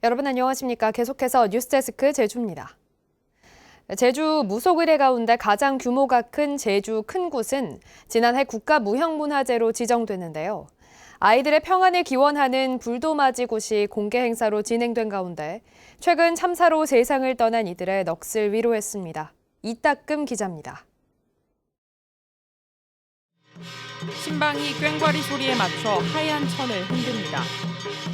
여러분 안녕하십니까? 계속해서 뉴스데스크 제주입니다. 제주 무속의뢰 가운데 가장 규모가 큰 제주 큰 굿은 지난해 국가무형문화재로 지정됐는데요. 아이들의 평안을 기원하는 불도맞이 굿이 공개 행사로 진행된 가운데 최근 참사로 세상을 떠난 이들의 넋을 위로했습니다. 이따금 기자입니다. 신방이 꽹과리 소리에 맞춰 하얀 천을 흔듭니다.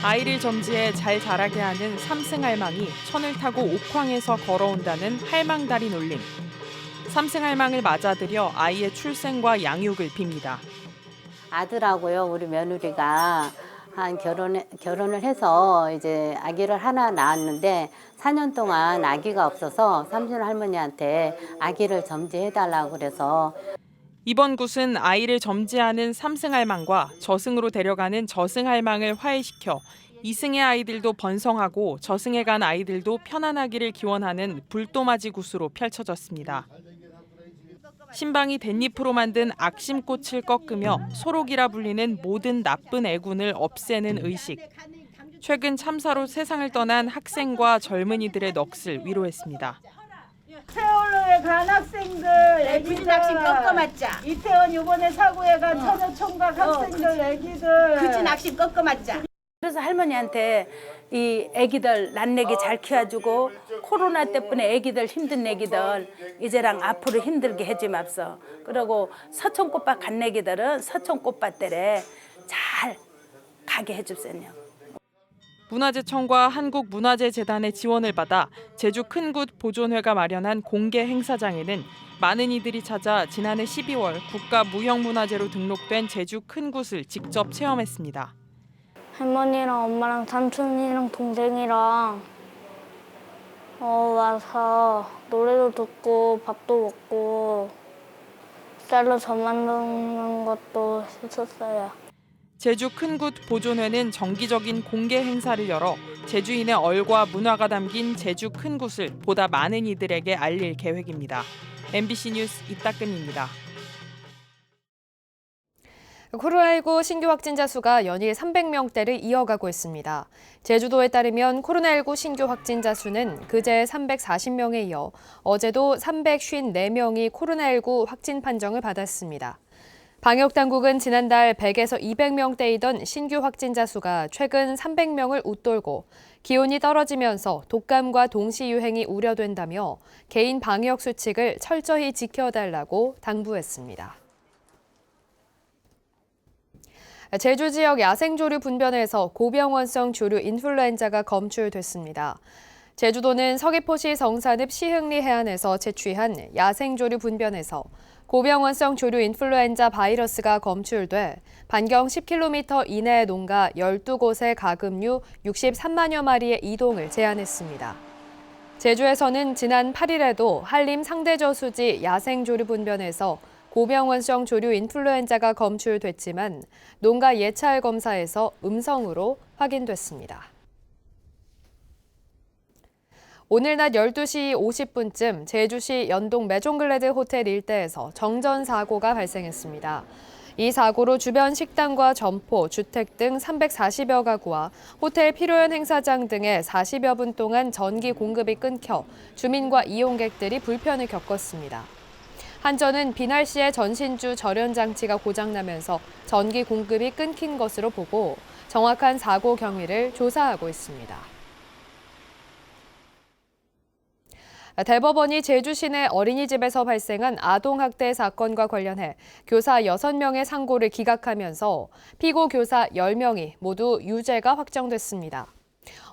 아이를 점지해 잘 자라게 하는 삼승할망이 천을 타고 옥황에서 걸어온다는 할망다리 놀림. 삼승할망을 맞아들여 아이의 출생과 양육을 빕니다. 아들하고요, 우리 며느리가 결혼을 해서 이제 아기를 하나 낳았는데 4년 동안 아기가 없어서 삼순 할머니한테 아기를 점지해달라고 그래서 이번 굿은 아이를 점지하는 삼승할망과 저승으로 데려가는 저승할망을 화해시켜 이승의 아이들도 번성하고 저승에 간 아이들도 편안하기를 기원하는 불도맞이 굿으로 펼쳐졌습니다. 신방이 댄잎으로 만든 악심꽃을 꺾으며 소록이라 불리는 모든 나쁜 애군을 없애는 의식. 최근 참사로 세상을 떠난 학생과 젊은이들의 넋을 위로했습니다. 세월호에 간 학생들, 애기들, 악심 꺾어 맞자. 이태원 이번에 사고에 간 처녀총각 학생들, 애기들. 그치 악심 꺾어 맞자. 그래서 할머니한테 이 애기들 란내기 잘 키워주고 코로나 때문에 애기들 힘든 애기들 이제랑 앞으로 힘들게 해지 맙소. 그리고 서촌꽃밭 간 애기들은 서촌꽃밭들에 잘 가게 해줍세요. 문화재청과 한국문화재재단의 지원을 받아 제주 큰굿 보존회가 마련한 공개 행사장에는 많은 이들이 찾아 지난해 12월 국가무형문화재로 등록된 제주 큰굿을 직접 체험했습니다. 할머니랑 엄마랑 삼촌이랑 동생이랑 와서 노래도 듣고 밥도 먹고 쌀로 전 만드는 것도 했었어요. 제주 큰굿 보존회는 정기적인 공개 행사를 열어 제주인의 얼과 문화가 담긴 제주 큰굿을 보다 많은 이들에게 알릴 계획입니다. MBC 뉴스 이따금입니다. 코로나19 신규 확진자 수가 연일 300명대를 이어가고 있습니다. 제주도에 따르면 코로나19 신규 확진자 수는 그제 340명에 이어 어제도 354명이 코로나19 확진 판정을 받았습니다. 방역당국은 지난달 100에서 200명대이던 신규 확진자 수가 최근 300명을 웃돌고 기온이 떨어지면서 독감과 동시 유행이 우려된다며 개인 방역 수칙을 철저히 지켜달라고 당부했습니다. 제주 지역 야생조류 분변에서 고병원성 조류 인플루엔자가 검출됐습니다. 제주도는 서귀포시 성산읍 시흥리 해안에서 채취한 야생조류 분변에서 고병원성 조류 인플루엔자 바이러스가 검출돼 반경 10km 이내의 농가 12곳의 가금류 63만여 마리의 이동을 제한했습니다. 제주에서는 지난 8일에도 한림 상대저수지 야생조류 분변에서 고병원성 조류 인플루엔자가 검출됐지만 농가 예찰 검사에서 음성으로 확인됐습니다. 오늘 낮 12시 50분쯤 제주시 연동 메종글래드 호텔 일대에서 정전 사고가 발생했습니다. 이 사고로 주변 식당과 점포, 주택 등 340여 가구와 호텔 피로연 행사장 등에 40여 분 동안 전기 공급이 끊겨 주민과 이용객들이 불편을 겪었습니다. 한전은 비날씨에 전신주 절연 장치가 고장나면서 전기 공급이 끊긴 것으로 보고 정확한 사고 경위를 조사하고 있습니다. 대법원이 제주 시내 어린이집에서 발생한 아동학대 사건과 관련해 교사 6명의 상고를 기각하면서 피고 교사 10명이 모두 유죄가 확정됐습니다.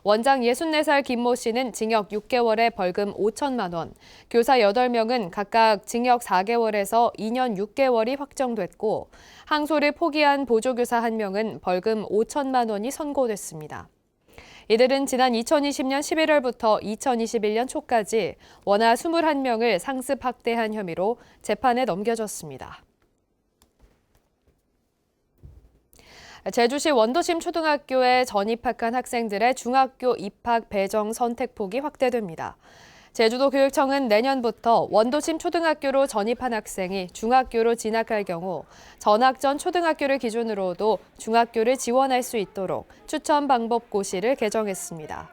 원장 64살 김모 씨는 징역 6개월에 벌금 5천만 원, 교사 8명은 각각 징역 4개월에서 2년 6개월이 확정됐고 항소를 포기한 보조교사 1명은 벌금 5천만 원이 선고됐습니다. 이들은 지난 2020년 11월부터 2021년 초까지 원아 21명을 상습 학대한 혐의로 재판에 넘겨졌습니다. 제주시 원도심 초등학교에 전입학한 학생들의 중학교 입학 배정 선택폭이 확대됩니다. 제주도 교육청은 내년부터 원도심 초등학교로 전입한 학생이 중학교로 진학할 경우 전학 전 초등학교를 기준으로도 중학교를 지원할 수 있도록 추천 방법 고시를 개정했습니다.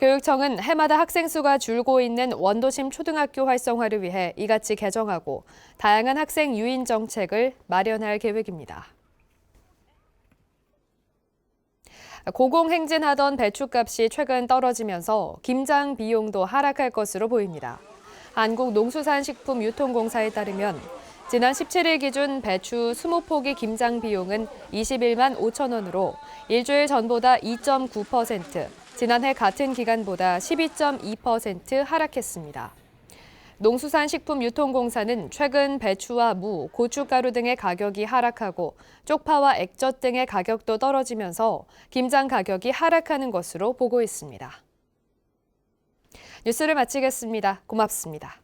교육청은 해마다 학생 수가 줄고 있는 원도심 초등학교 활성화를 위해 이같이 개정하고 다양한 학생 유인 정책을 마련할 계획입니다. 고공행진하던 배추값이 최근 떨어지면서 김장 비용도 하락할 것으로 보입니다. 한국농수산식품유통공사에 따르면 지난 17일 기준 배추 20포기 김장 비용은 21만 5천 원으로 일주일 전보다 2.9%, 지난해 같은 기간보다 12.2% 하락했습니다. 농수산식품유통공사는 최근 배추와 무, 고춧가루 등의 가격이 하락하고 쪽파와 액젓 등의 가격도 떨어지면서 김장 가격이 하락하는 것으로 보고 있습니다. 뉴스를 마치겠습니다. 고맙습니다.